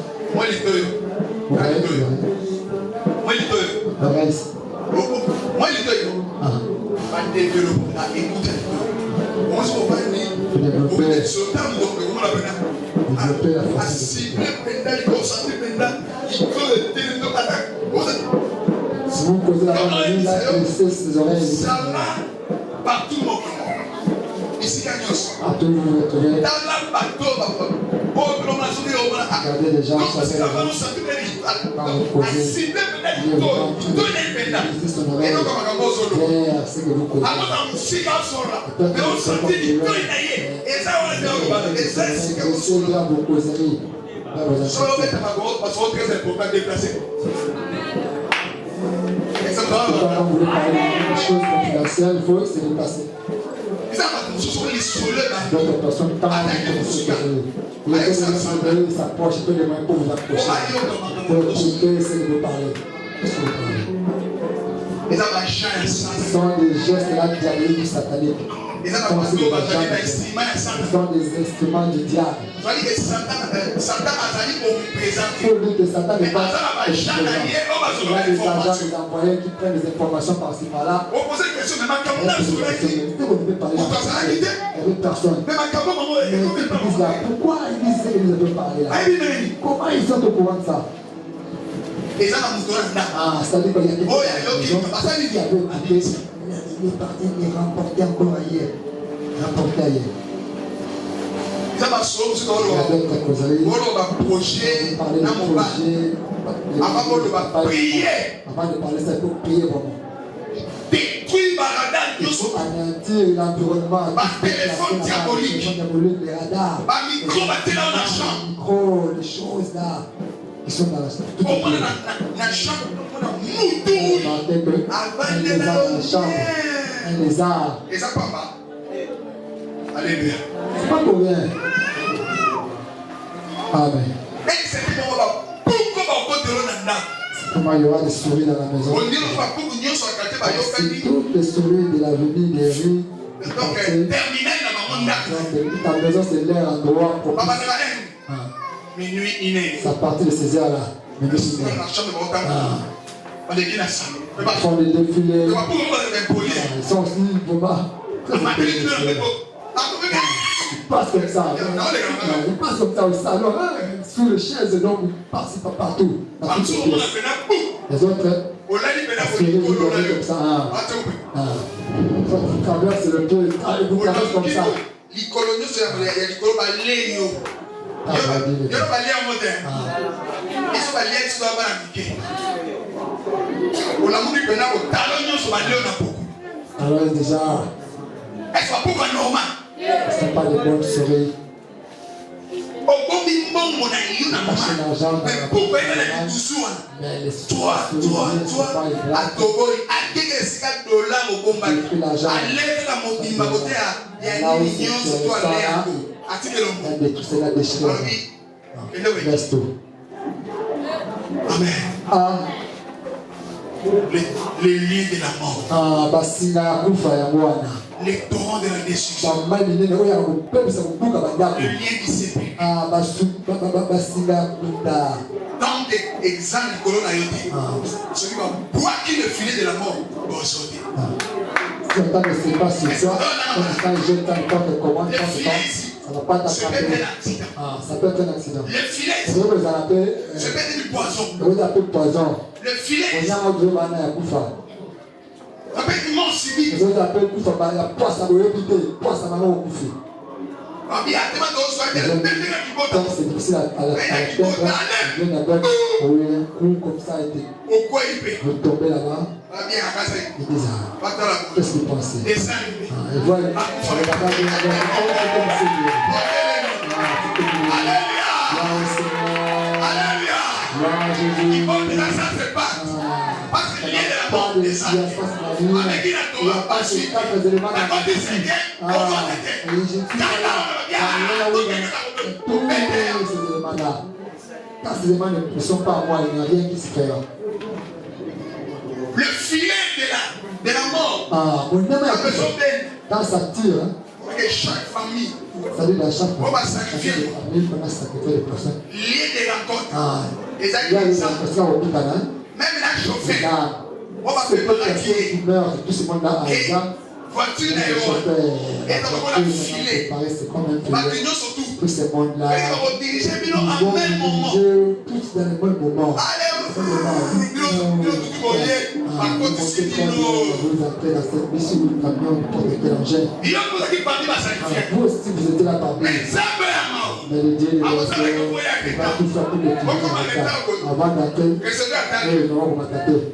développer la facilité. Si vous posez la main, là, il laissez ses oreilles. Partout mon corps. Ici, à tout vous vous retrouvez. Regardez les gens, ça fait quand vous posez. Il son oreille. Claire, c'est que vous connaissez. C'est bien vos causeries. Quand vous voulez parler de choses confidentielles, il faut se déplacer. D'autres personnes, quand ils s'approchent, ils peuvent demander pour vous approcher. Pour essayer de vous parler. Qu'est-ce que vous parlez? Ce sont des gestes là diaboliques sataniques. Ce sont des instruments du diable. Pour dire que Satan n'est pas présent. Il y a des agents, des employés qui prennent des informations par-ci par-là. Vous pouvez parler avec personne. Mais ils disent là, pourquoi ils disent qu'ils ne peuvent parler là? Comment ils sont au courant de ça? Ah, c'est-à-dire qu'il y a des gens qui avaient écouté, il est parti, il est remporté encore ailleurs. Remporté ailleurs. Il y a d'autres causes. Il parlait de projet. Avant de parler, ça il faut prier vraiment. Il faut anéantir l'environnement. Les téléphones diaboliques. Les radars. Les micros, les choses là. Ils sont dans la chambre. Un lézard. Alléluia. C'est pas pour rien. Amen. Comment il y aura des souris dans la maison? Si toutes les souris de l'avenue des rues, ta maison c'est l'air endroit pour ça partit de ces heures là. Minuit iné. Ils font des défilés. Ils sont aussi bas. Ils passent comme ça. Ils passent comme ça au salon. Sous les chaises, donc ils passent pas partout. Les autres, vous dormez comme ça. Ils traversent le pied, ils vous traversent comme ça. Alors déjà, ce n'est pas des bonnes souris. Cacher l'argent dans la poche. Mais les souris ne sont pas laisse tout. Amen. Les liens de la mort. Les torrents de la destruction. Le lien du séparé. Dans des exemples de colonne à yoté. Celui qui va boire le filet de la mort va sortir. Si on ne sait pas sur toi, quand je jette n'importe comment, ça ne va pas t'attraper. Ça peut être un accident. Le filet, ça peut être du poison. Vous appelez poison. Le filet, ça peut être une mort subite. Vous appelez Koufa, il y a poisson, vous répétez, poisson, maman, au Koufi. C'est difficile à la tête, il vient avec un coup comme ça, vous tombez là-bas. Il dit ça. Qu'est-ce que vous pensez? Il voit le quand ces éléments ne sont pas à moi, il n'y a rien qui se fait. Le filet de la mort. Quand ça tire, chaque famille, ça dit dans chaque on va sacrifier les personnes. Lié des rencontres. Il y a des personnes au Bouddha. Même la chauffeur. On va faire qui meurt, tout ce monde là, voiture d'aéroport. Et donc on a filé. Tout ce monde là. Ils vont diriger en même moment. Tous dans le même moment. Allez, vous aussi vous étiez là parmi. Mais le Dieu va tout faire pour les tout avant d'attendre. Non, on va t'attendre.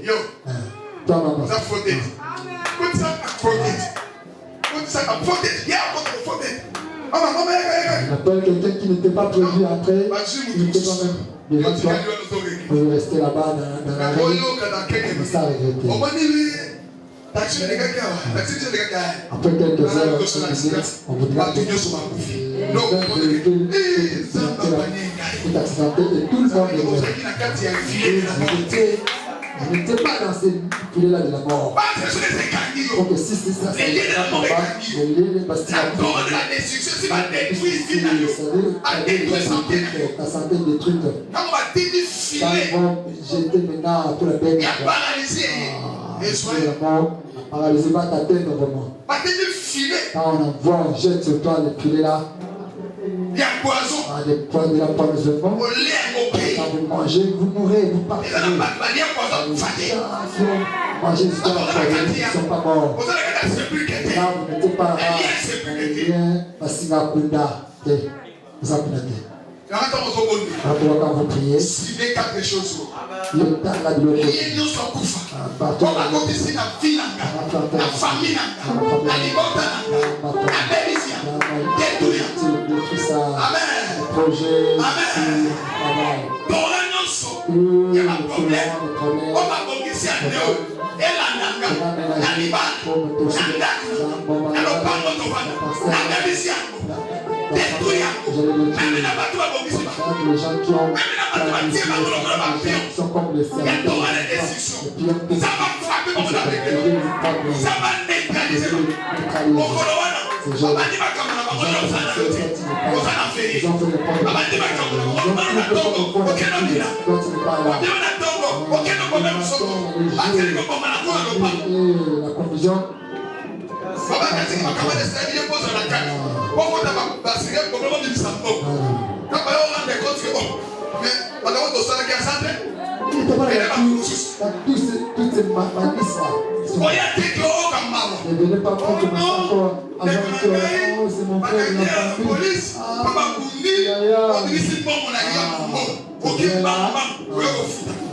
Toi, maman. On appelle quelqu'un qui n'était pas prévu après. Il n'était pas même devant toi. Vous restez là-bas dans la rue. Ça a regretté. Après quelques heures, on vous dira que tout le monde je n'étais pas dans ces filets-là de la mort. Donc si c'est ça, c'est les ta santé détruite. J'étais maintenant pour la bête. Paralysé, va t'atteindre vraiment. Quand on envoie, on jette sur toi les filets là. Il y a poison. Des points de la poisonnement. Quand vous mangez, vous mourrez, vous partez. Mangez jusqu'à la poisonnement, ils ne sont pas morts. Là, vous n'êtes pas là. Parce qu'il y a Kunda. Vous apprenez. Quand vous priez, le temps là de l'autre. Partout. Projet, les gens qui ont sont comme les serviteurs. Ces gens la confusion. Toutes ces manies ne venez pas prendre ma encore avant que c'est mon frère, il n'a pas pu.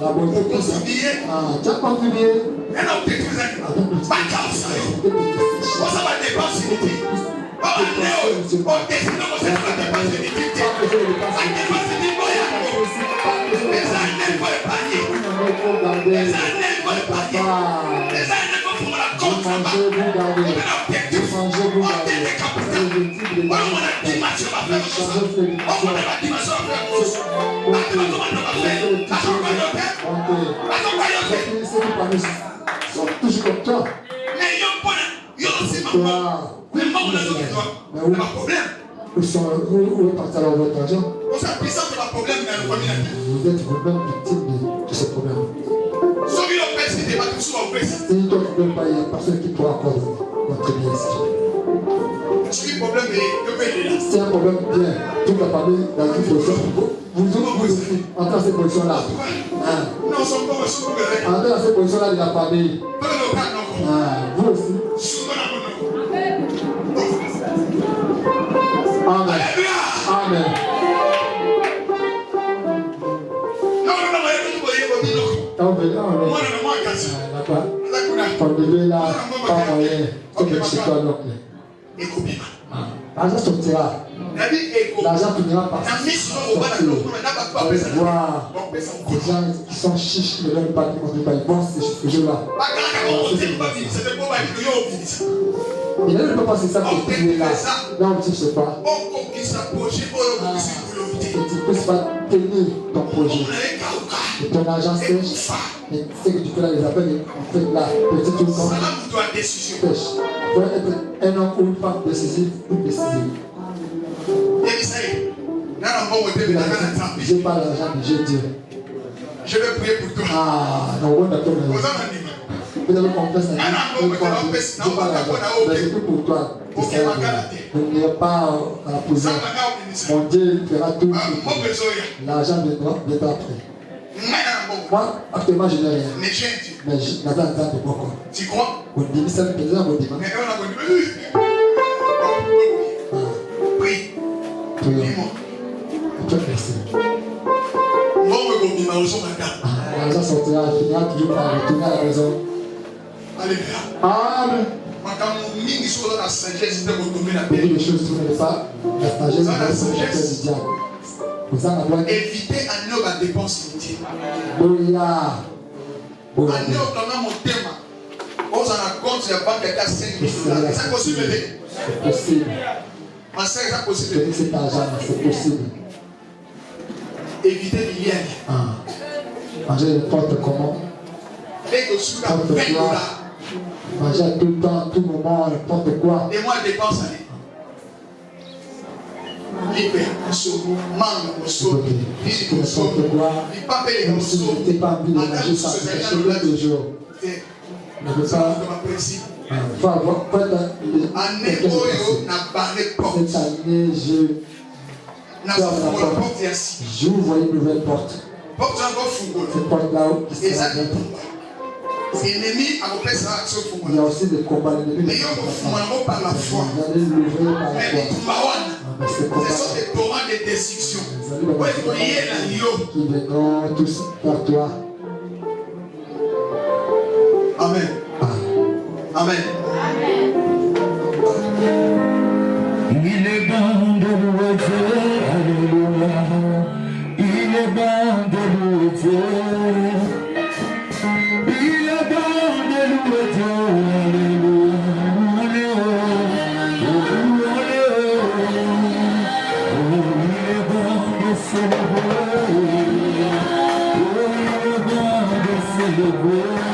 La bonté pour ça. Tu as contribué. Toujours comme toi. Où est parti alors votre argent? Vous êtes vous-même victime de ce problème. Si toi tu ne peux pas, il n'y a personne qui pourra encore contribuer ici. C'est un problème bien. Toute la famille dans une position. Vous aussi, entrez dans cette position-là. Entrez dans cette position-là de la famille. Vous aussi. Amen. Amen. Ton bébé là, pas moyen, c'est que chez toi l'oncle. L'argent sortira. L'argent finira par sortir. Voir des gens qui sont chiches, qui ne veulent pas, qui ne vont pas, ils vont ces jeux-là. Il ne peut pas se ça que tu es là. Là où tu ne sais pas. Et tu ne peux pas tenir ton projet. Et ton argent sèche. Et ce que tu fais là, les appels, en fait là, petit tout le monde sèche. Il faut être un homme ou une femme décisive ou décisive. J'ai pas l'argent, mais j'ai Dieu. Je vais prier pour toi. Non, on va t'attendre. Vous avez confiance en Dieu. Je n'ai pas l'argent, mais c'est tout pour toi. Ne n'ayez pas à la position. Mon Dieu fera tout. L'argent viendra après. Moi, actuellement, je n'ai rien. Mais j'attends un temps de beaucoup. Tu crois? On dit ça, mais déjà, on dit. Prie. Prions. Merci. L'argent sortira, finira toujours par retourner à la maison. Alléluia. Amen. Beaucoup de choses ne sont pas. La sagesse est du diable. Vous en avez éviter à nous la dépense inutile. Boya. À nous, dans mon thème, On s'en rend compte, il n'y a pas quelqu'un 5 000 $. C'est possible, c'est possible. Ma soeur, c'est possible. Donner cet argent, c'est possible. Éviter de lien. Manger n'importe comment. Dès que tu as 20 $. Manger tout le temps, tout moment, n'importe quoi. Et moi, je dépense. Libre, mangue, N'importe quoi. Même si je n'étais pas envie de manger ça, je l'achète tous les jours. Ne veux pas. Il faut avoir peur cette année, j'ouvre une nouvelle porte. Cette porte-là qui sera ouverte. Il y a aussi des combats. Mais par la foi. Ce sont des torrents de destruction. Qui viendront tous par toi. Amen. Amen. Il est bon de louer Dieu, alléluia. Il est bon de louer Dieu. Il est bon de louer Dieu, alléluia. Il est bon de célébrer. Il est bon de célébrer.